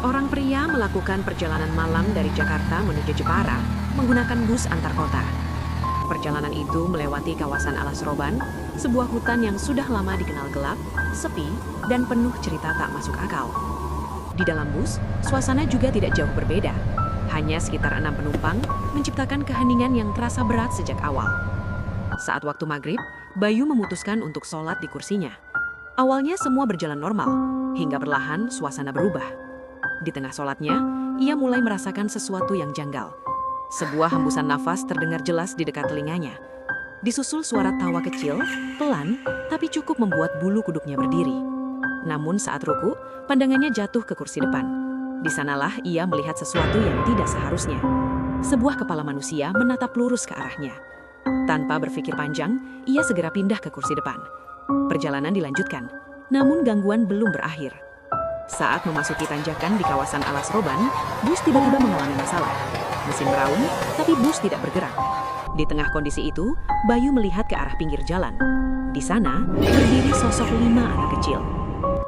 Seorang pria melakukan perjalanan malam dari Jakarta menuju Jepara menggunakan bus antar kota. Perjalanan itu melewati kawasan Alas Roban, sebuah hutan yang sudah lama dikenal gelap, sepi, dan penuh cerita tak masuk akal. Di dalam bus, suasana juga tidak jauh berbeda. Hanya sekitar 6 penumpang menciptakan keheningan yang terasa berat sejak awal. Saat waktu maghrib, Bayu memutuskan untuk sholat di kursinya. Awalnya semua berjalan normal, hingga perlahan suasana berubah. Di tengah sholatnya, ia mulai merasakan sesuatu yang janggal. Sebuah hembusan nafas terdengar jelas di dekat telinganya. Disusul suara tawa kecil, pelan, tapi cukup membuat bulu kuduknya berdiri. Namun saat ruku, pandangannya jatuh ke kursi depan. Di sanalah ia melihat sesuatu yang tidak seharusnya. Sebuah kepala manusia menatap lurus ke arahnya. Tanpa berpikir panjang, ia segera pindah ke kursi depan. Perjalanan dilanjutkan, namun gangguan belum berakhir. Saat memasuki tanjakan di kawasan Alas Roban, bus tiba-tiba mengalami masalah. Mesin meraung, tapi bus tidak bergerak. Di tengah kondisi itu, Bayu melihat ke arah pinggir jalan. Di sana, berdiri sosok 5 anak kecil.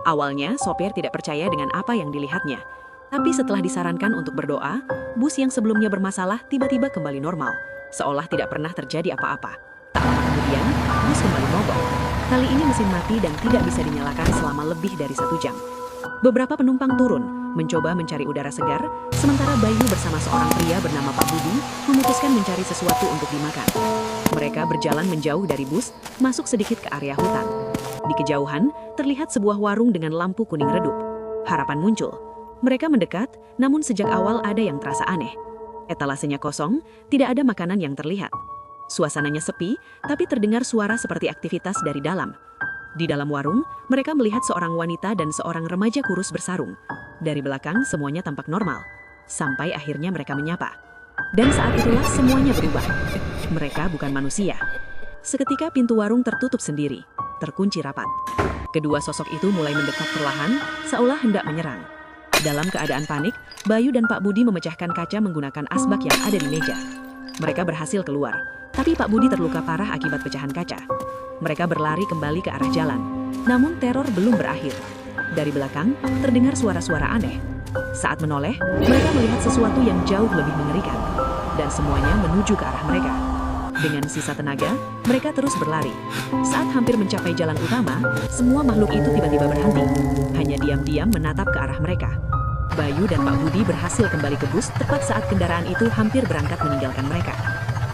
Awalnya, sopir tidak percaya dengan apa yang dilihatnya. Tapi setelah disarankan untuk berdoa, bus yang sebelumnya bermasalah tiba-tiba kembali normal, seolah tidak pernah terjadi apa-apa. Tak lama kemudian, bus kembali mogok. Kali ini mesin mati dan tidak bisa dinyalakan selama lebih dari 1 jam. Beberapa penumpang turun, mencoba mencari udara segar, sementara Bayu bersama seorang pria bernama Pak Budi memutuskan mencari sesuatu untuk dimakan. Mereka berjalan menjauh dari bus, masuk sedikit ke area hutan. Di kejauhan, terlihat sebuah warung dengan lampu kuning redup. Harapan muncul. Mereka mendekat, namun sejak awal ada yang terasa aneh. Etalasenya kosong, tidak ada makanan yang terlihat. Suasananya sepi, tapi terdengar suara seperti aktivitas dari dalam. Di dalam warung, mereka melihat seorang wanita dan seorang remaja kurus bersarung. Dari belakang, semuanya tampak normal. Sampai akhirnya mereka menyapa. Dan saat itulah semuanya berubah. Mereka bukan manusia. Seketika pintu warung tertutup sendiri, terkunci rapat. Kedua sosok itu mulai mendekat perlahan, seolah hendak menyerang. Dalam keadaan panik, Bayu dan Pak Budi memecahkan kaca menggunakan asbak yang ada di meja. Mereka berhasil keluar, tapi Pak Budi terluka parah akibat pecahan kaca. Mereka berlari kembali ke arah jalan. Namun teror belum berakhir. Dari belakang, terdengar suara-suara aneh. Saat menoleh, mereka melihat sesuatu yang jauh lebih mengerikan. Dan semuanya menuju ke arah mereka. Dengan sisa tenaga, mereka terus berlari. Saat hampir mencapai jalan utama, semua makhluk itu tiba-tiba berhenti. Hanya diam-diam menatap ke arah mereka. Bayu dan Pak Budi berhasil kembali ke bus tepat saat kendaraan itu hampir berangkat meninggalkan mereka.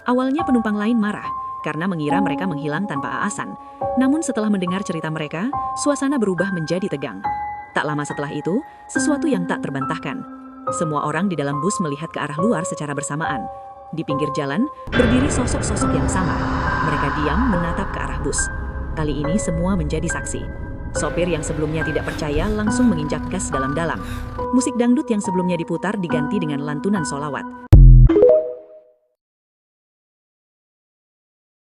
Awalnya penumpang lain marah karena mengira mereka menghilang tanpa alasan. Namun setelah mendengar cerita mereka, suasana berubah menjadi tegang. Tak lama setelah itu, sesuatu yang tak terbantahkan. Semua orang di dalam bus melihat ke arah luar secara bersamaan. Di pinggir jalan, berdiri sosok-sosok yang sama. Mereka diam menatap ke arah bus. Kali ini semua menjadi saksi. Sopir yang sebelumnya tidak percaya langsung menginjak gas dalam-dalam. Musik dangdut yang sebelumnya diputar diganti dengan lantunan solawat.